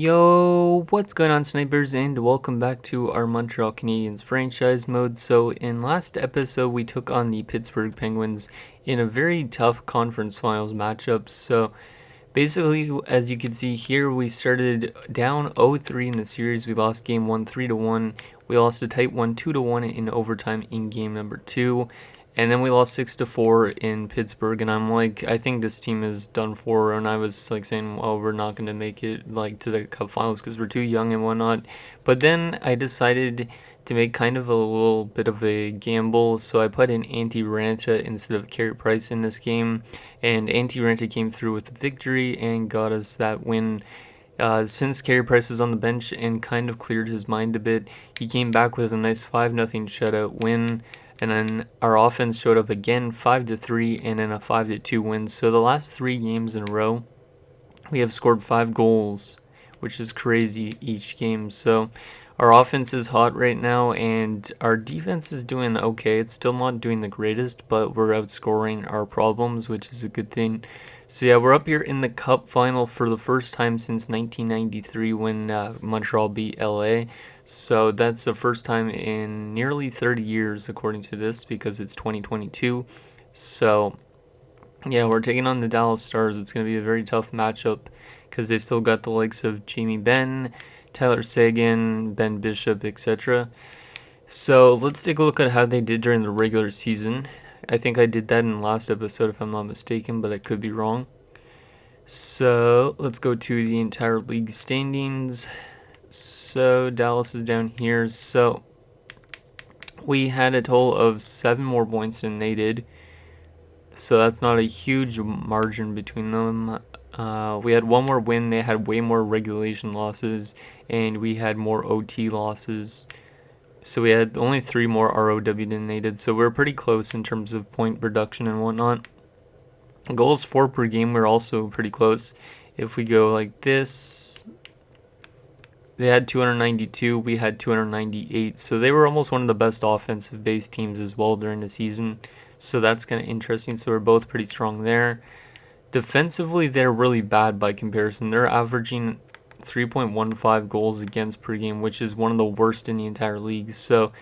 Yo, what's going on, snipers, and welcome back to our Montreal Canadiens franchise mode. So in last episode, we took on the Pittsburgh Penguins in a very tough conference finals matchup. So basically, as you can see here, we started down 0-3 in the series. We lost game 1 3-1. We lost a tight one 2-1 in overtime in game number 2. And then we lost 6-4 in Pittsburgh, and I'm like, I think this team is done for. And I was like saying, well, we're not going to make it like to the Cup Finals because we're too young and whatnot. But then I decided to make kind of a little bit of a gamble, so I put in Antti Raanta instead of Carey Price in this game, and Antti Raanta came through with the victory and got us that win. Since Carey Price was on the bench and kind of cleared his mind a bit, he came back with a nice 5-0 shutout win. And then our offense showed up again, 5-3, and then a 5-2 win. So the last 3 games in a row, we have scored 5 goals, which is crazy each game. So our offense is hot right now, and our defense is doing okay. It's still not doing the greatest, but we're outscoring our problems, which is a good thing. So yeah, we're up here in the Cup Final for the first time since 1993 when Montreal beat LA. So that's the first time in nearly 30 years, according to this, because it's 2022. So yeah, we're taking on the Dallas Stars. It's going to be a very tough matchup because they still got the likes of Jamie Benn, Tyler Seguin, Ben Bishop, etc. So let's take a look at how they did during the regular season. I think I did that in the last episode if I'm not mistaken, but I could be wrong. So let's go to the entire league standings. So Dallas is down here. So we had a total of 7 more points than they did. So that's not a huge margin between them. We had 1 more win. They had way more regulation losses, and we had more OT losses. So we had only 3 more ROW than they did. So we're pretty close in terms of point production and whatnot. Goals for per game, we're also pretty close. If we go like this, they had 292, we had 298. So they were almost one of the best offensive based teams as well during the season. So that's kind of interesting. So we're both pretty strong there. Defensively, they're really bad by comparison. They're averaging 3.15 goals against per game, which is one of the worst in the entire league. So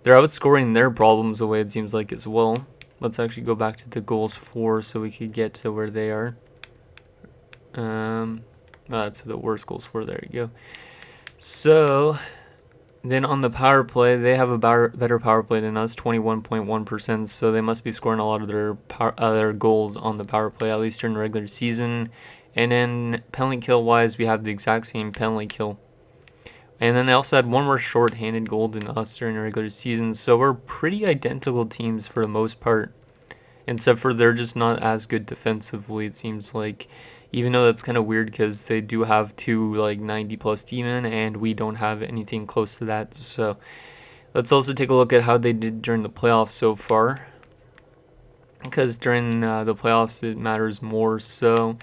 they're outscoring their problems away, it seems like, as well. Let's actually go back to the goals for so we could get to where they are. That's the worst goals for. There you go. So then on the power play, they have a better power play than us, 21.1%. So they must be scoring a lot of their goals on the power play, at least during the regular season. And then penalty kill wise, we have the exact same penalty kill. And then they also had 1 more short-handed goal than us during the regular season. So we're pretty identical teams for the most part. Except for they're just not as good defensively, it seems like. Even though that's kind of weird because they do have 2 like 90-plus D-men, and we don't have anything close to that. So let's also take a look at how they did during the playoffs so far. Because during the playoffs, it matters more. So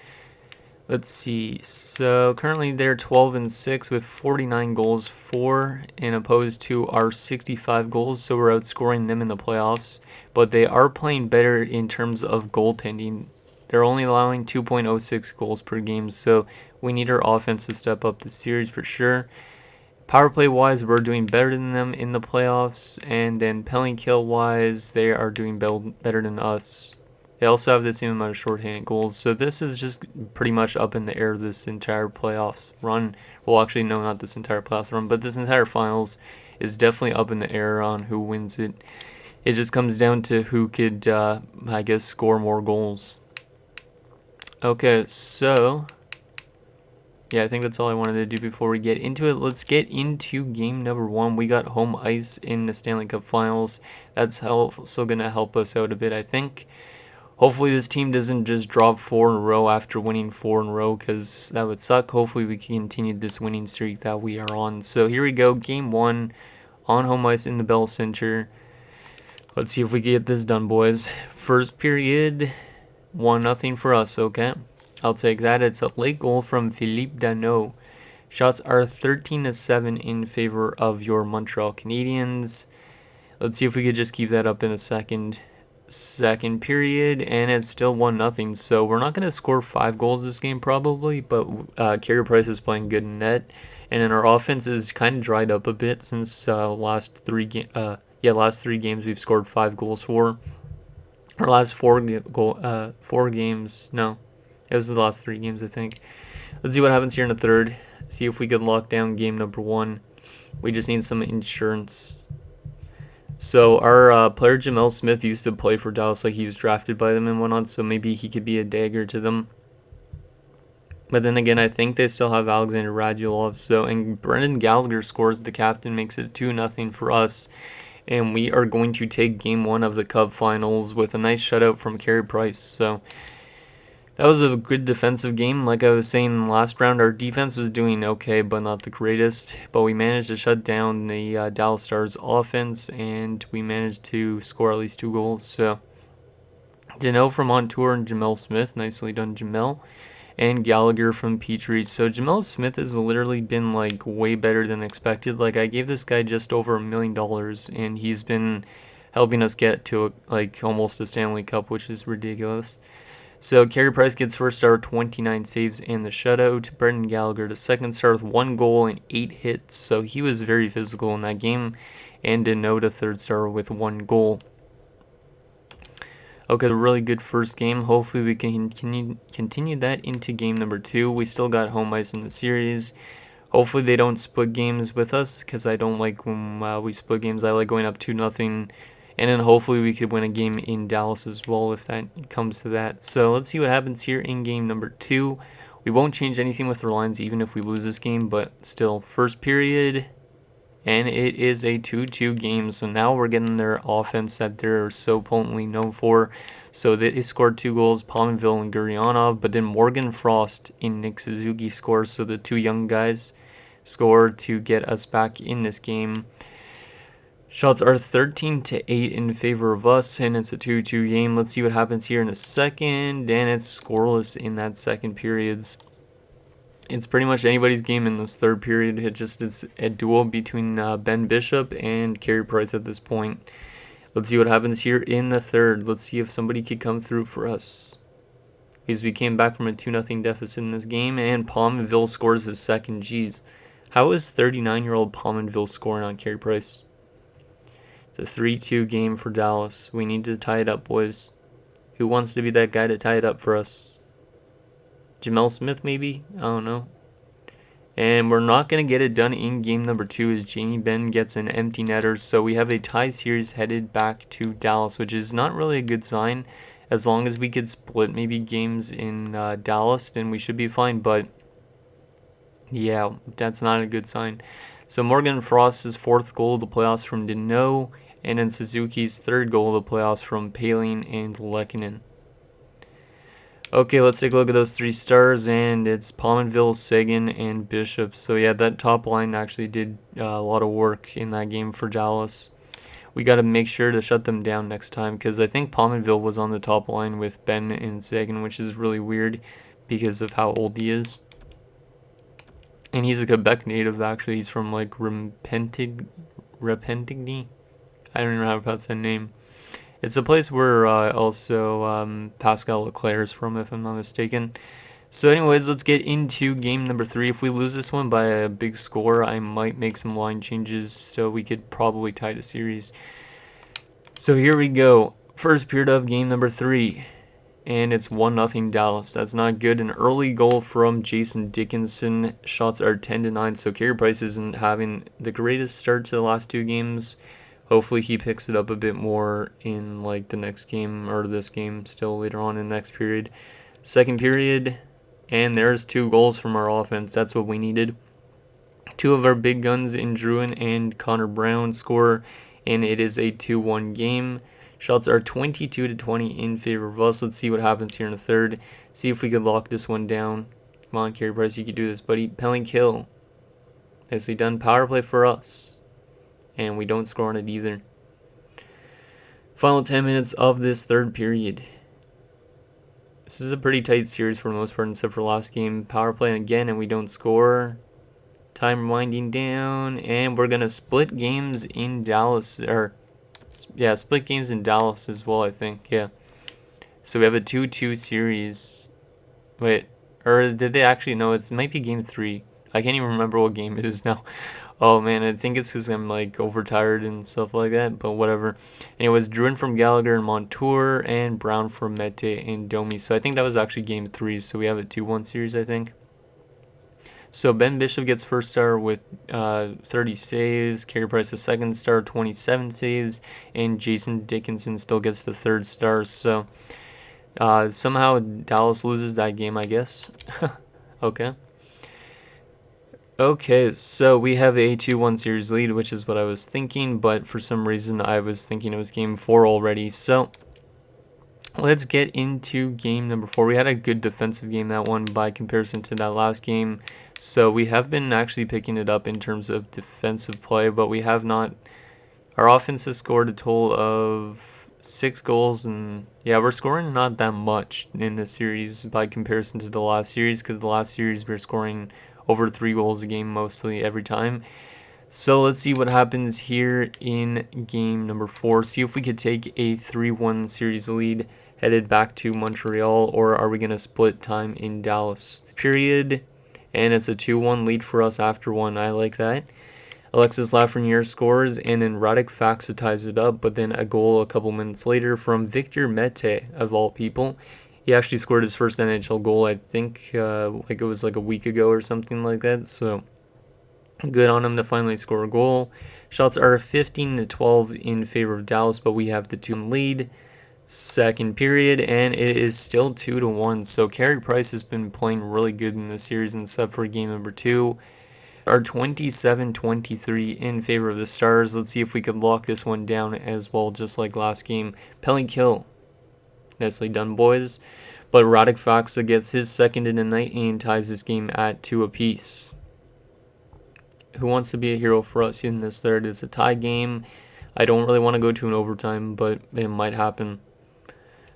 let's see. So currently they're 12-6 with 49 goals for, and opposed to our 65 goals. So we're outscoring them in the playoffs. But they are playing better in terms of goaltending. They're only allowing 2.06 goals per game. So we need our offense to step up the series for sure. Power play wise, we're doing better than them in the playoffs. And then penalty kill wise, they are doing better than us. They also have the same amount of shorthanded goals. So this is just pretty much up in the air this entire playoffs run. Well, actually, no, not this entire playoffs run, but this entire finals is definitely up in the air on who wins it. It just comes down to who could, I guess, score more goals. Okay, so yeah, I think that's all I wanted to do before we get into it. Let's get into game number 1. We got home ice in the Stanley Cup Finals. That's also going to help us out a bit, I think. Hopefully this team doesn't just drop 4 in a row after winning 4 in a row, because that would suck. Hopefully we can continue this winning streak that we are on. So here we go, game 1 on home ice in the Bell Center. Let's see if we can get this done, boys. First period, 1-0 for us, okay? I'll take that. It's a late goal from Philippe Danault. Shots are 13-7 in favor of your Montreal Canadiens. Let's see if we could just keep that up in a second. second period, and it's still 1-0. So we're not going to score 5 goals this game probably, but Carey Price is playing good in net, and then our offense is kind of dried up a bit since last 3 games we've scored 5 goals for. Our last 4 games, no, it was the last 3 games I think. Let's see what happens here in the third. See if we can lock down game number 1. We just need some insurance. So our player Jamel Smith used to play for Dallas, like he was drafted by them and whatnot, so maybe he could be a dagger to them. But then again, I think they still have Alexander Radulov. So, and Brendan Gallagher scores, the captain, makes it 2-0 for us. And we are going to take game 1 of the Cup Finals with a nice shutout from Carey Price. So that was a good defensive game. Like I was saying in the last round, our defense was doing okay, but not the greatest. But we managed to shut down the Dallas Stars offense, and we managed to score at least 2 goals. So, Dano from Montour and Jamel Smith. Nicely done, Jamel. And Gallagher from Petrie. So, Jamel Smith has literally been, like, way better than expected. Like, I gave this guy just over $1 million, and he's been helping us get to, like, almost a Stanley Cup, which is ridiculous. So Carey Price gets first star with 29 saves and the shutout. Brendan Gallagher the second star with 1 goal and 8 hits. So he was very physical in that game. And Dano the third star with 1 goal. Okay, a really good first game. Hopefully we can continue that into game number 2. We still got home ice in the series. Hopefully they don't split games with us, because I don't like when we split games. I like going up 2-0. And then hopefully we could win a game in Dallas as well if that comes to that. So let's see what happens here in game number 2. We won't change anything with our lines even if we lose this game, but still, first period. And it is a 2-2 game. So now we're getting their offense that they're so potently known for. So they scored 2 goals, Palmville and Gurionov. But then Morgan Frost and Nick Suzuki scores. So the 2 young guys scored to get us back in this game. Shots are 13-8 in favor of us, and it's a 2-2 game. Let's see what happens here in the second, and it's scoreless in that second period. It's pretty much anybody's game in this third period. It's a duel between Ben Bishop and Carey Price at this point. Let's see what happens here in the third. Let's see if somebody could come through for us, because we came back from a 2-0 deficit in this game, and Palmville scores his second. Jeez, how is 39-year-old Palmville scoring on Carey Price? It's a 3-2 game for Dallas. We need to tie it up, boys. Who wants to be that guy to tie it up for us? Jamel Smith, maybe? I don't know. And we're not going to get it done in game number 2 as Jamie Benn gets an empty netter. So we have a tie series headed back to Dallas, which is not really a good sign. As long as we could split maybe games in Dallas, then we should be fine. But yeah, that's not a good sign. So Morgan Frost's 4th goal of the playoffs from Dano, and then Suzuki's 3rd goal of the playoffs from Palin and Lehkonen. Okay, let's take a look at those 3 stars, and it's Palmenville, Seguin, and Bishop. So yeah, that top line actually did a lot of work in that game for Dallas. We got to make sure to shut them down next time, because I think Palmenville was on the top line with Ben and Seguin, which is really weird because of how old he is. And he's a Quebec native, actually. He's from, like, Repentigny? I don't even know how to pronounce that name. It's a place where also Pascal Leclerc is from, if I'm not mistaken. So anyways, let's get into game number 3. If we lose this one by a big score, I might make some line changes so we could probably tie the series. So here we go. First period of game number 3. And it's 1-0 Dallas. That's not good. An early goal from Jason Dickinson. Shots are 10-9. So Carey Price isn't having the greatest start to the last 2 games. Hopefully he picks it up a bit more in like the next game, or this game still later on in the next period. Second period, and there's 2 goals from our offense. That's what we needed. 2 of our big guns in Druin and Connor Brown score, and it is a 2-1 game. Shots are 22-20 in favor of us. Let's see what happens here in the third. See if we can lock this one down. Come on, Carey Price, you can do this, buddy. Penalty kill. Nicely done. Power play for us. And we don't score on it either. Final 10 minutes of this third period. This is a pretty tight series for the most part, except for last game. Power play again, and we don't score. Time winding down, and we're going to split games in Dallas, or Yeah, split games in Dallas as well, I think. Yeah. So we have a 2-2 series. Wait, or did they actually? No, it might be game 3. I can't even remember what game it is now. Oh man, I think it's because I'm like overtired and stuff like that, but whatever. And it was Druin from Gallagher and Montour and Brown from Mete and Domi. So I think that was actually game 3. So we have a 2-1 series, I think. So Ben Bishop gets first star with 30 saves. Carey Price the second star, 27 saves, and Jason Dickinson still gets the third star. So somehow Dallas loses that game, I guess. Okay. Okay, so we have a 2-1 series lead, which is what I was thinking, but for some reason I was thinking it was game 4 already. So let's get into game number 4. We had a good defensive game, that one, by comparison to that last game. So we have been actually picking it up in terms of defensive play, but we have not. Our offense has scored a total of 6 goals, and yeah, we're scoring not that much in this series by comparison to the last series, because the last series we were scoring over 3 goals a game mostly every time. So let's see what happens here in game number 4. See if we could take a 3-1 series lead headed back to Montreal, or are we going to split time in Dallas? Period. And it's a 2-1 lead for us after one. I like that. Alexis Lafreniere scores, and then Radek Faksa ties it up, but then a goal a couple minutes later from Victor Mete, of all people. He actually scored his first NHL goal, I think, like it was like a week ago or something like that. So good on him to finally score a goal. Shots are 15-12 in favor of Dallas, but we have the 2-1 lead. Second period, and it is still 2-1. So Carey Price has been playing really good in this series, except for game number 2. Are 27-23 in favor of the Stars. Let's see if we could lock this one down as well, just like last game. Penalty kill. Nicely done, boys. But Radek Faksa gets his second in the night and ties this game at 2 apiece. Who wants to be a hero for us in this third? It's a tie game. I don't really want to go to an overtime, but it might happen.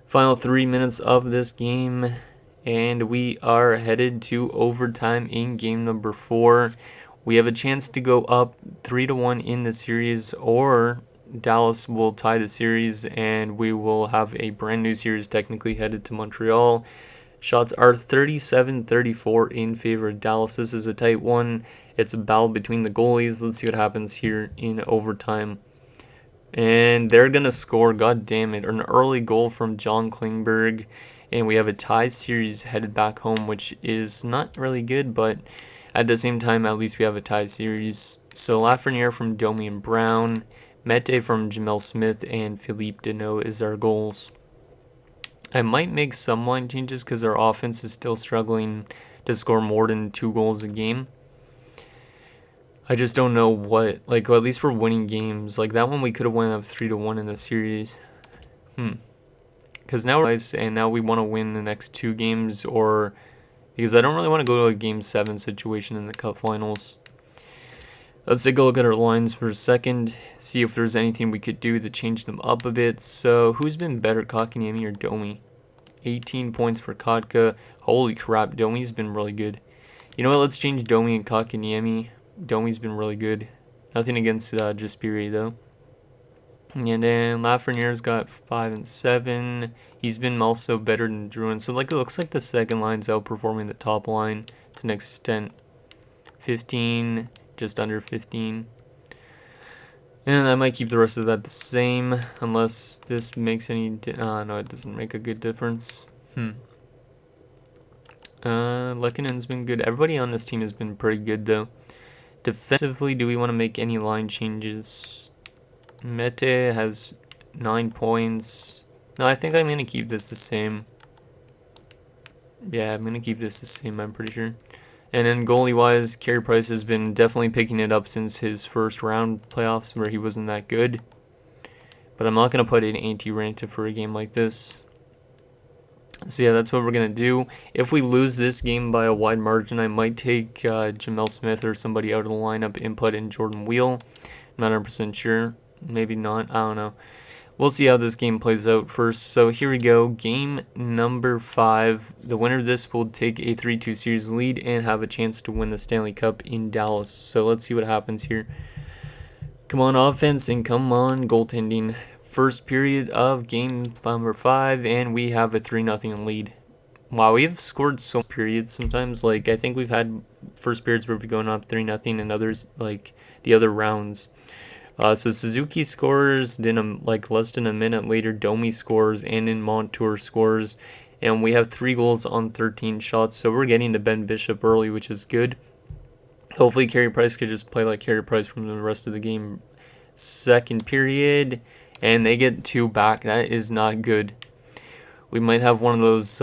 Final 3 minutes of this game, and we are headed to overtime in game number 4. We have a chance to go up 3-1 in the series, or Dallas will tie the series, and we will have a brand new series technically headed to Montreal. Shots are 37-34 in favor of Dallas. This is a tight one. It's a battle between the goalies. Let's see what happens here in overtime. And they're going to score, god damn it, an early goal from John Klingberg. And we have a tie series headed back home, which is not really good, but at the same time, at least we have a tie series. So Lafreniere from Domi and Brown, Mete from Jamel Smith, and Philippe Deneau is our goals. I might make some line changes because our offense is still struggling to score more than 2 goals a game. I just don't know what, like, well, at least we're winning games. Like, that one we could have won up 3-1 in the series. Because now we're nice, and now we want to win the next 2 games, or because I don't really want to go to a Game 7 situation in the Cup Finals. Let's take a look at our lines for a second, see if there's anything we could do to change them up a bit. So, who's been better, Kotkaniemi or Domi? 18 points for Kotka. Holy crap, Domi's been really good. You know what, let's change Domi and Kotkaniemi. Domi's been really good. Nothing against Jaspiri, though. And then Lafreniere's got 5 and 7. He's been also better than Druin. So like it looks like the second line's outperforming the top line to an extent. 15, just under 15. And I might keep the rest of that the same, unless this makes any... no, it doesn't make a good difference. Lekkonen's been good. Everybody on this team has been pretty good, though. Defensively, do we want to make any line changes? Mete has 9 points. No, I think I'm going to keep this the same. Yeah, I'm going to keep this the same, I'm pretty sure. And then goalie-wise, Carey Price has been definitely picking it up since his first round playoffs where he wasn't that good. But I'm not going to put in Antti-Raanta for a game like this. So yeah, that's what we're going to do. If we lose this game by a wide margin, I might take Jamel Smith or somebody out of the lineup and put in Jordan Wheel. I'm not 100% sure. Maybe not. I don't know. We'll see how this game plays out first. So here we go. Game number 5. The winner of this will take a 3-2 series lead and have a chance to win the Stanley Cup in Dallas. So let's see what happens here. Come on offense and come on goaltending. First period of game number 5, and we have a 3-0 lead. Wow, we've scored so many periods sometimes. Like, I think we've had first periods where we've gone up 3-0 and others, like, the other rounds. So Suzuki scores, then like less than a minute later, Domi scores, and then Montour scores. And we have 3 goals on 13 shots, so we're getting to Ben Bishop early, which is good. Hopefully Carey Price could just play like Carey Price from the rest of the game. Second period, and they get 2 back. That is not good. We might have one of those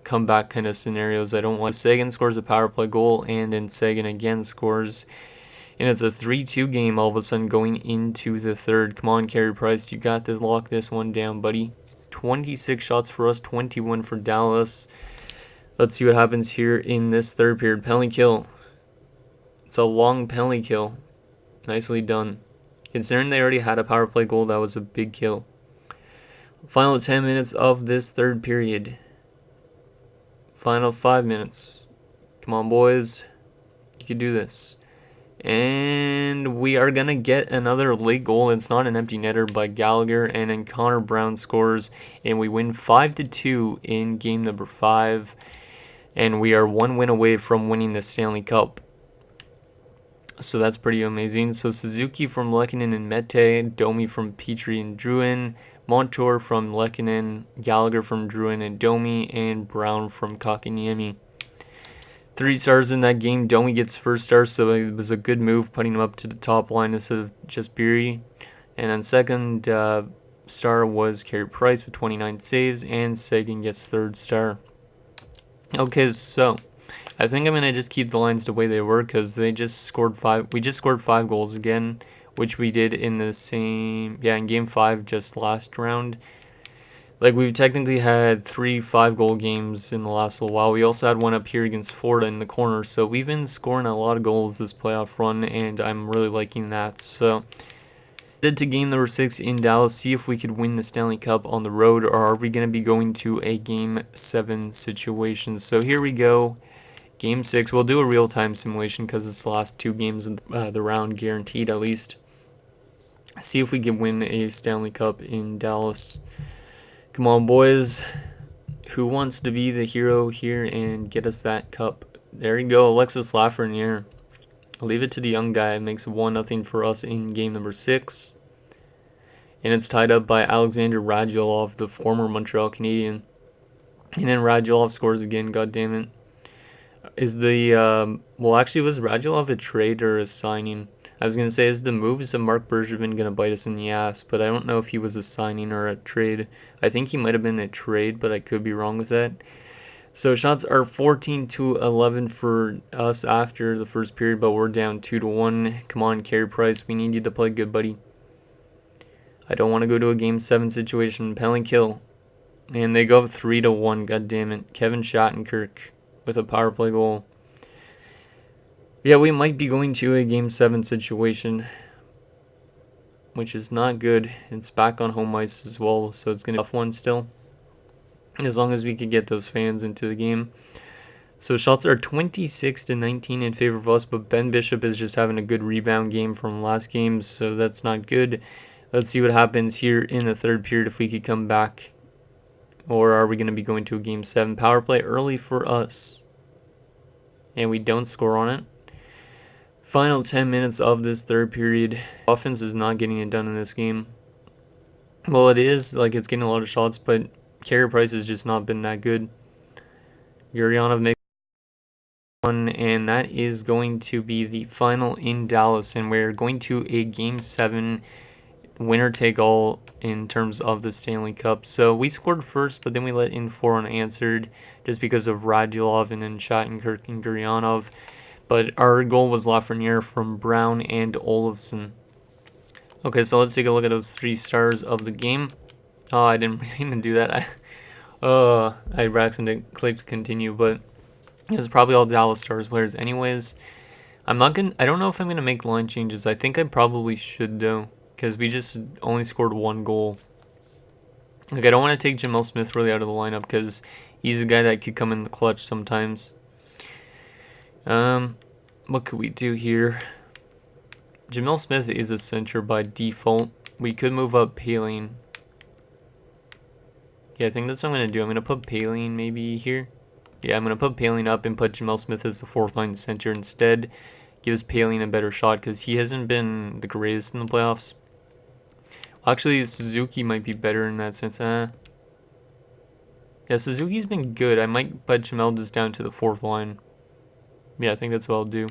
comeback kind of scenarios. I don't want. Seguin scores a power play goal, and then Seguin again scores. And it's a 3-2 game all of a sudden going into the third. Come on, Carey Price. You got to lock this one down, buddy. 26 shots for us, 21 for Dallas. Let's see what happens here in this third period. Penalty kill. It's a long penalty kill. Nicely done. Considering they already had a power play goal, that was a big kill. Final 10 minutes of this third period. Final 5 minutes. Come on, boys. You can do this. And we are going to get another late goal. It's not an empty netter by Gallagher. And then Connor Brown scores. And we win 5-2 in game number 5. And we are 1 win away from winning the Stanley Cup. So that's pretty amazing. So Suzuki from Lehkonen and Mete. Domi from Petrie and Drouin. Montour from Lehkonen. Gallagher from Drouin and Domi. And Brown from Kakaniemi. 3 stars in that game. Domi gets first star, so it was a good move putting him up to the top line instead of just Beery. And then second star was Carey Price with 29 saves, and Seguin gets third star. Okay, so I think I'm going to just keep the lines the way they were because they just scored 5. We just scored 5 goals again, which we did in the same, in game 5 just last round. Like, we've technically had 3 5-goal games in the last little while. We also had one up here against Florida in the corner. So we've been scoring a lot of goals this playoff run, and I'm really liking that. So, headed to game number 6 in Dallas. See if we could win the Stanley Cup on the road, or are we going to be going to a game 7 situation. So here we go. Game 6. We'll do a real-time simulation because it's the last 2 games of the round, guaranteed at least. See if we can win a Stanley Cup in Dallas. Come on, boys. Who wants to be the hero here and get us that cup? There you go, Alexis Lafreniere. I'll leave it to the young guy. It makes 1-0 for us in game number 6. And it's tied up by Alexander Radulov, the former Montreal Canadien. And then Radulov scores again, god damn it. Is the, well, actually, was Radulov a trade or a signing? I was going to say, is the moves of Mark Bergevin going to bite us in the ass? But I don't know if he was a signing or a trade. I think he might have been a trade, but I could be wrong with that. So shots are 14-11 for us after the first period, but we're down 2-1. Come on, Carey Price. We need you to play good, buddy. I don't want to go to a game 7 situation. Penalty kill. And they go up 3-1. God damn it. Kevin Shattenkirk with a power play goal. Yeah, we might be going to a game 7 situation, which is not good. It's back on home ice as well, so it's going to be a tough one still, as long as we can get those fans into the game. So shots are 26-19 in favor of us, but Ben Bishop is just having a good rebound game from last game, so that's not good. Let's see what happens here in the third period if we could come back, or are we going to be going to a game 7? Power play early for us, and we don't score on it. Final 10 minutes of this third period. Offense is not getting it done in this game. Well, it is. Like, it's getting a lot of shots, but Carey Price has just not been that good. Gurionov makes one, and that is going to be the final in Dallas, and we're going to a Game 7 winner-take-all in terms of the Stanley Cup. So we scored first, but then we let in 4 unanswered just because of Radulov and then Shattenkirk and Gurionov. But our goal was Lafreniere from Brown and Olofsson. Okay, so let's take a look at those 3 stars of the game. Oh, I didn't even do that. I accidentally clicked continue, but it was probably all Dallas Stars players anyways. I don't know if I'm gonna make line changes. I think I probably should though, because we just only scored 1 goal. Like, I don't want to take Jamel Smith really out of the lineup because he's a guy that could come in the clutch sometimes. What could we do here? Jamel Smith is a center by default. We could move up Paling, Yeah, I think that's what I'm going to do. I'm going to put Paline maybe here. Yeah, I'm going to put Paline up and put Jamel Smith as the fourth line center instead. Gives Paline a better shot because he hasn't been the greatest in the playoffs. Actually, Suzuki might be better in that sense. Yeah, Suzuki's been good. I might put Jamel just down to the fourth line. Yeah, I think that's what I'll do.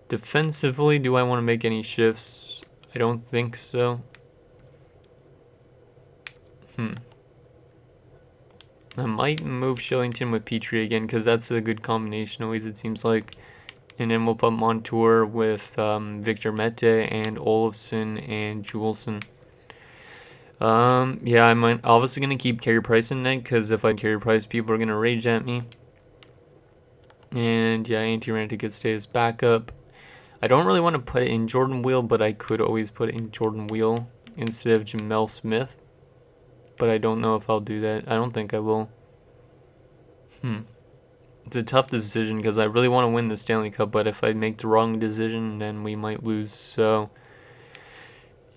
Defensively, do I want to make any shifts? I don't think so. I might move Shillington with Petrie again because that's a good combination always, it seems like. And then we'll put Montour with Victor Mete and Olofsson and Juleson. Yeah, I'm obviously going to keep Carey Price in net because if I carry Price, people are going to rage at me. And yeah, Antti could stay as backup. I don't really want to put it in Jordan Wheel, but I could always put it in Jordan Wheel instead of Jamel Smith. But I don't know if I'll do that. I don't think I will. It's a tough decision because I really want to win the Stanley Cup, but if I make the wrong decision, then we might lose. So,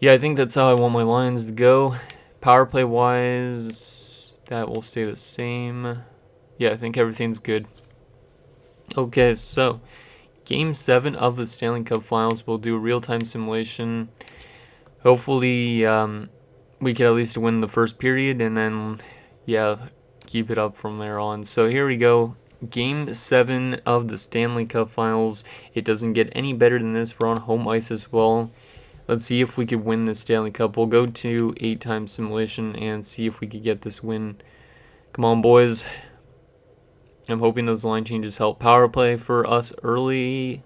yeah, I think that's how I want my lines to go. Power play wise, that will stay the same. Yeah, I think everything's good. Okay, so Game 7 of the Stanley Cup Finals, we'll do a real-time simulation. Hopefully, we could at least win the first period, and then, yeah, keep it up from there on. So here we go. Game 7 of the Stanley Cup Finals. It doesn't get any better than this. We're on home ice as well. Let's see if we could win the Stanley Cup. We'll go to 8-time simulation and see if we could get this win. Come on, boys. I'm hoping those line changes help. Power play for us early.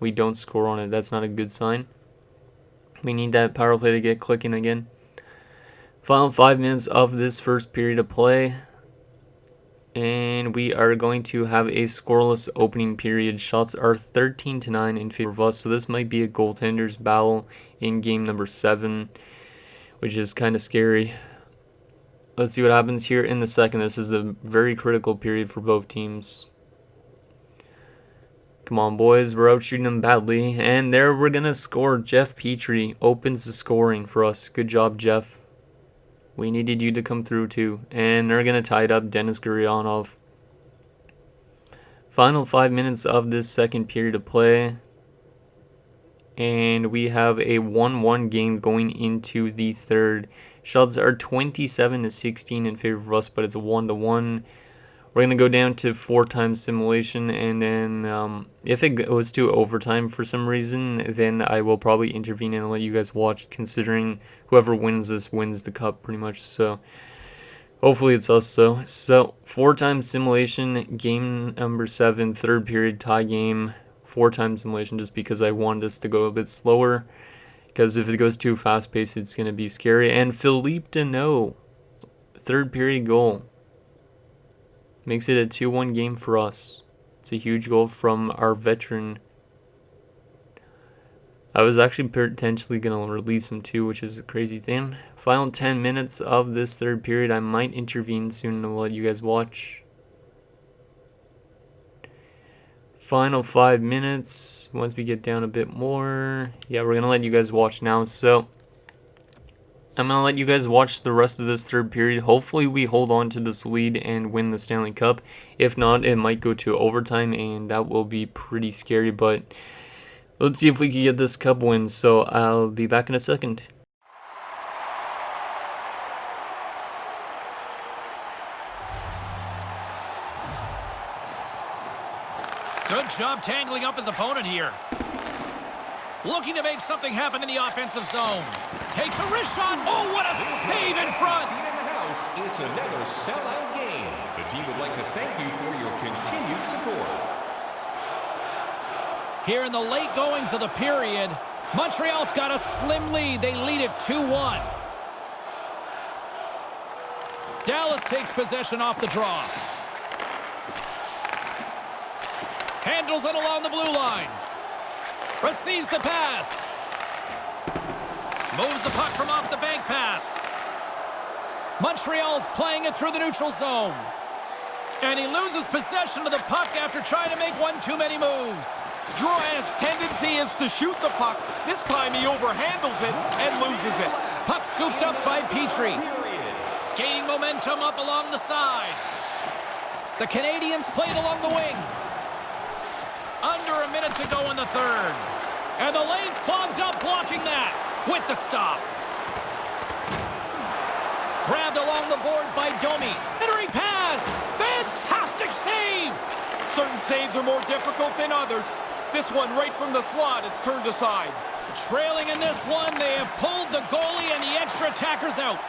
We don't score on it. That's not a good sign. We need that power play to get clicking again. Final 5 minutes of this first period of play. And we are going to have a scoreless opening period. Shots are 13-9 in favor of us. So this might be a goaltender's battle in game number 7, which is kind of scary. Let's see what happens here in the second. This is a very critical period for both teams. Come on, boys. We're out shooting them badly. And there we're going to score. Jeff Petrie opens the scoring for us. Good job, Jeff. We needed you to come through too. And they're going to tie it up. Denis Gurianov. Final 5 minutes of this second period of play. And we have a 1-1 game going into the third. Shots are 27-16 in favor of us, but it's a 1-1. We're going to go down to 4-time simulation, and then if it goes to overtime for some reason, then I will probably intervene and let you guys watch, considering whoever wins this wins the cup pretty much. So hopefully it's us though. So 4-time simulation, game number 7, third period tie game. 4-time simulation just because I wanted us to go a bit slower, because if it goes too fast paced, it's going to be scary. And Philippe Deneau, third period goal. Makes it a 2-1 game for us. It's a huge goal from our veteran. I was actually potentially going to release him too, which is a crazy thing. Final 10 minutes of this third period. I might intervene soon and I'll let you guys watch. Final 5 minutes. Once we get down a bit more. Yeah, we're going to let you guys watch now. So I'm going to let you guys watch the rest of this third period. Hopefully we hold on to this lead and win the Stanley Cup. If not, it might go to overtime, and that will be pretty scary. But let's see if we can get this cup win. So I'll be back in a second. Good job tangling up his opponent here. Looking to make something happen in the offensive zone. Takes a wrist shot. Oh, what a save in front. It's another sellout game. The team would like to thank you for your continued support. Here in the late goings of the period, Montreal's got a slim lead. They lead it 2-1. Dallas takes possession off the draw. Handles it along the blue line. Receives the pass. Moves the puck from off the bank pass. Montreal's playing it through the neutral zone. And he loses possession of the puck after trying to make one too many moves. Drouin's tendency is to shoot the puck. This time he overhandles it and loses it. Puck scooped up by Petrie. Gaining momentum up along the side. The Canadiens played along the wing. Under a minute to go in the third. And the lane's clogged up, blocking that with the stop. Grabbed along the boards by Domi. Entering pass. Fantastic save. Certain saves are more difficult than others. This one right from the slot is turned aside. Trailing in this one, they have pulled the goalie and the extra attackers out.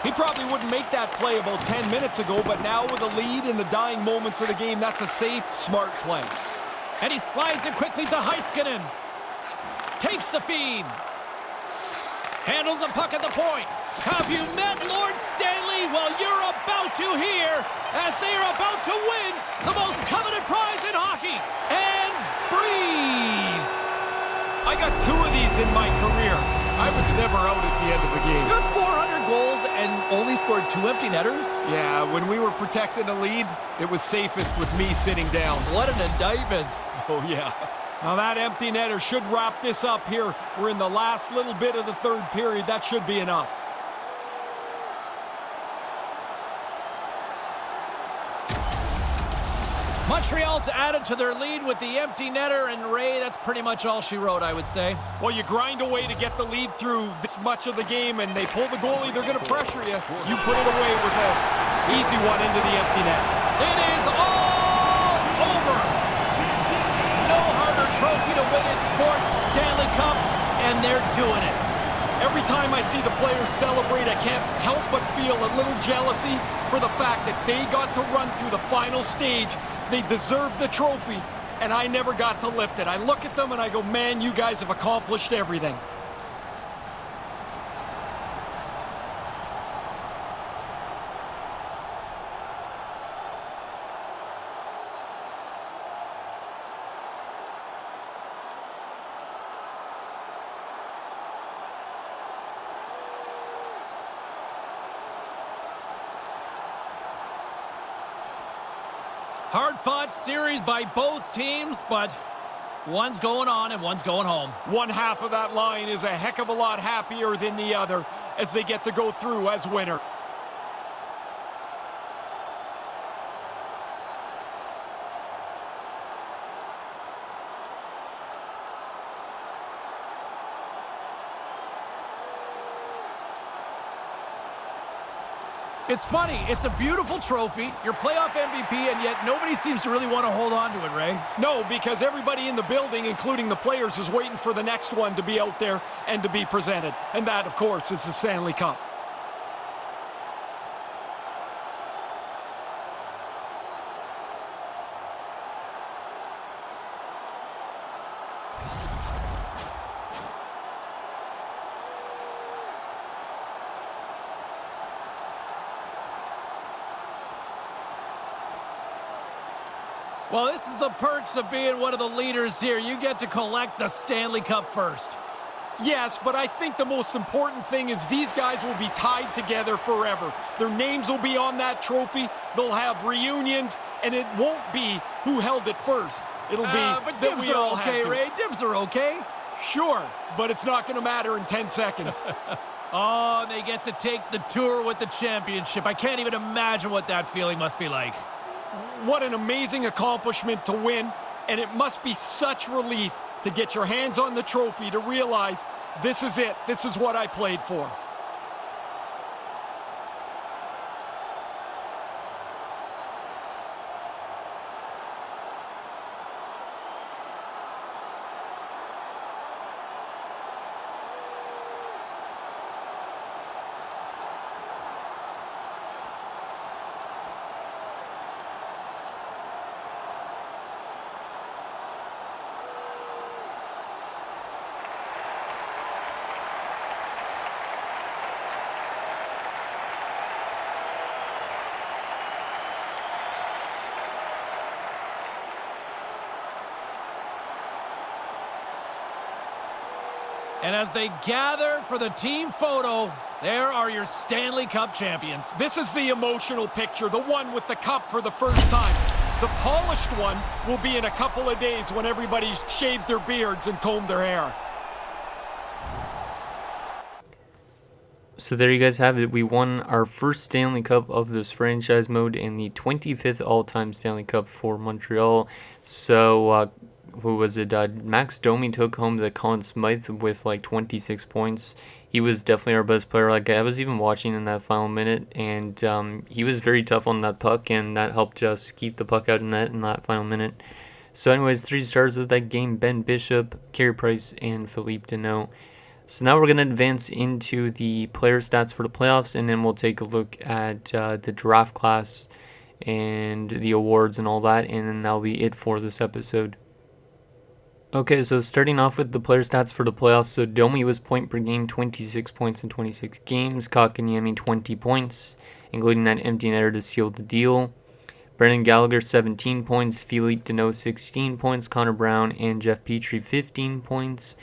He probably wouldn't make that play about 10 minutes ago, but now with a lead in the dying moments of the game, that's a safe, smart play. And he slides it quickly to Heiskanen. Takes the feed. Handles the puck at the point. Have you met Lord Stanley? Well, you're about to hear as they are about to win the most coveted prize in hockey. And breathe. I got 2 of these in my career. I was never out at the end of a game. You had 400 goals and only scored 2 empty netters? Yeah, when we were protecting a lead, it was safest with me sitting down. What an indictment. Oh, yeah. Now that empty netter should wrap this up here. We're in the last little bit of the third period. That should be enough. Montreal's added to their lead with the empty netter, and Ray, that's pretty much all she wrote, I would say. Well, you grind away to get the lead through this much of the game, and they pull the goalie, they're going to pressure you. You put it away with an easy one into the empty net. It is all over. No harder trophy to win in sports, Stanley Cup, and they're doing it. Every time I see the players celebrate, I can't help but feel a little jealousy for the fact that they got to run through the final stage. They deserve the trophy, and I never got to lift it. I look at them and I go, man, you guys have accomplished everything. Hard-fought series by both teams, but one's going on and one's going home. One half of that line is a heck of a lot happier than the other as they get to go through as winner. It's funny, it's a beautiful trophy, your playoff MVP, and yet nobody seems to really want to hold on to it, Ray. No, because everybody in the building, including the players, is waiting for the next one to be out there and to be presented. And that, of course, is the Stanley Cup. Well, this is the perks of being one of the leaders here. You get to collect the Stanley Cup first. Yes, but I think the most important thing is these guys will be tied together forever. Their names will be on that trophy. They'll have reunions, and it won't be who held it first. It'll be but that dibs we all are okay, had to. Ray. Dibs are okay. Sure, but it's not going to matter in 10 seconds. Oh, and they get to take the tour with the championship. I can't even imagine what that feeling must be like. What an amazing accomplishment to win, and it must be such relief to get your hands on the trophy to realize this is it. This is what I played for. And as they gather for the team photo, there are your Stanley Cup champions. This is the emotional picture, the one with the cup for the first time. The polished one will be in a couple of days when everybody's shaved their beards and combed their hair. So there you guys have it. We won our first Stanley Cup of this franchise mode and the 25th all-time Stanley Cup for Montreal. So who was it? Max Domi took home the Conn Smythe with like 26 points. He was definitely our best player. Like I was even watching in that final minute, and he was very tough on that puck, and that helped us keep the puck out of net in that final minute. So anyways, 3 stars of that game: Ben Bishop, Carey Price, and Philippe Deneau. So now we're going to advance into the player stats for the playoffs, and then we'll take a look at the draft class and the awards and all that, and then that'll be it for this episode. Okay, so starting off with the player stats for the playoffs, so Domi was point per game, 26 points in 26 games, Kotkaniemi 20 points, including that empty netter to seal the deal. Brendan Gallagher 17 points, Philippe Deneau 16 points, Connor Brown and Jeff Petrie 15 points,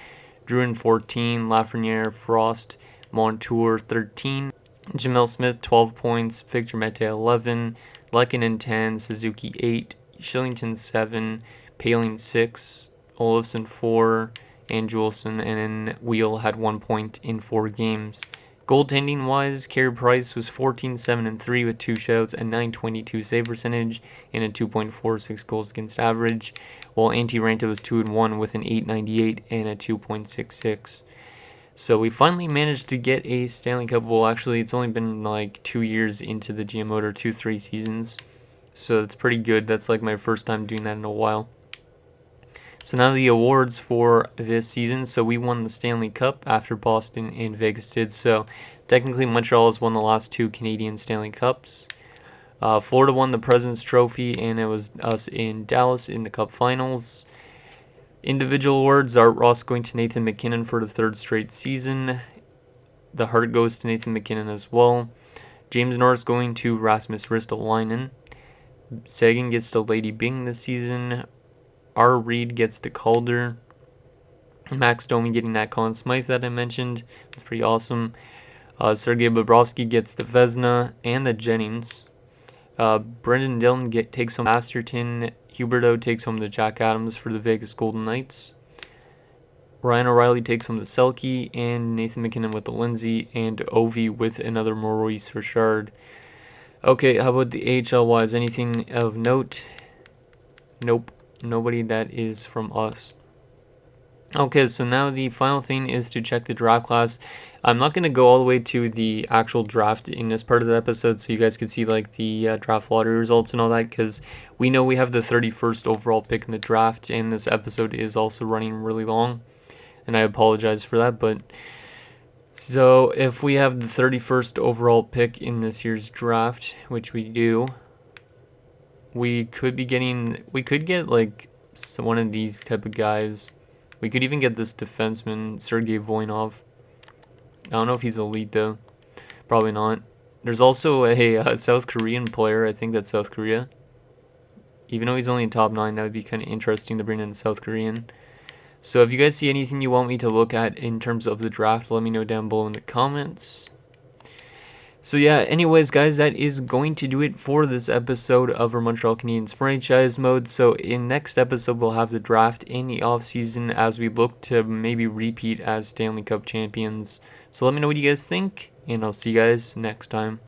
Drouin 14, Lafreniere, Frost, Montour 13, Jamel Smith 12 points, Victor Mete 11, Lehkonen 10, Suzuki 8, Shillington 7, Paling 6, Olofsson 4, and Juleson, and then Wheel had 1 point in 4 games. Goaltending wise, Carey Price was 14-7-3 with 2 shutouts, a .922 save percentage, and a 2.46 goals against average, while Antti Raanta was 2-1 with an .898 and a 2.66. So we finally managed to get a Stanley Cup. Well, actually, it's only been like 2 years into the GM mode, or 3 seasons. So that's pretty good. That's like my first time doing that in a while. So now the awards for this season. So we won the Stanley Cup after Boston and Vegas did. So technically Montreal has won the last 2 Canadian Stanley Cups. Florida won the President's Trophy, and it was us in Dallas in the Cup Finals. Individual awards, Art Ross going to Nathan MacKinnon for the 3rd straight season. The Hart goes to Nathan MacKinnon as well. James Norris going to Rasmus Ristolainen. Seguin gets to Lady Byng this season. R. Reed gets to Calder. Max Domi getting that Conn Smythe that I mentioned. That's pretty awesome. Sergei Bobrovsky gets the Vezina and the Jennings. Brendan Dillon takes home Masterton. Huberdeau takes home the Jack Adams for the Vegas Golden Knights. Ryan O'Reilly takes home the Selke, and Nathan MacKinnon with the Lindsay, and Ovi with another Maurice Richard. Okay, how about the AHL wise? Anything of note? Nope. Nobody that is from us. Okay, so now the final thing is to check the draft class. I'm not going to go all the way to the actual draft in this part of the episode so you guys can see like the draft lottery results and all that, because we know we have the 31st overall pick in the draft, and this episode is also running really long, and I apologize for that. But so if we have the 31st overall pick in this year's draft, which we do, we could get like one of these type of guys. We could even get this defenseman, Sergei Voinov. I don't know if he's elite though. Probably not. There's also a South Korean player. I think that's South Korea. Even though he's only in top 9, that would be kind of interesting to bring in a South Korean. So if you guys see anything you want me to look at in terms of the draft, let me know down below in the comments. So yeah, anyways guys, that is going to do it for this episode of our Montreal Canadiens franchise mode. So in next episode, we'll have the draft in the offseason as we look to maybe repeat as Stanley Cup champions. So let me know what you guys think, and I'll see you guys next time.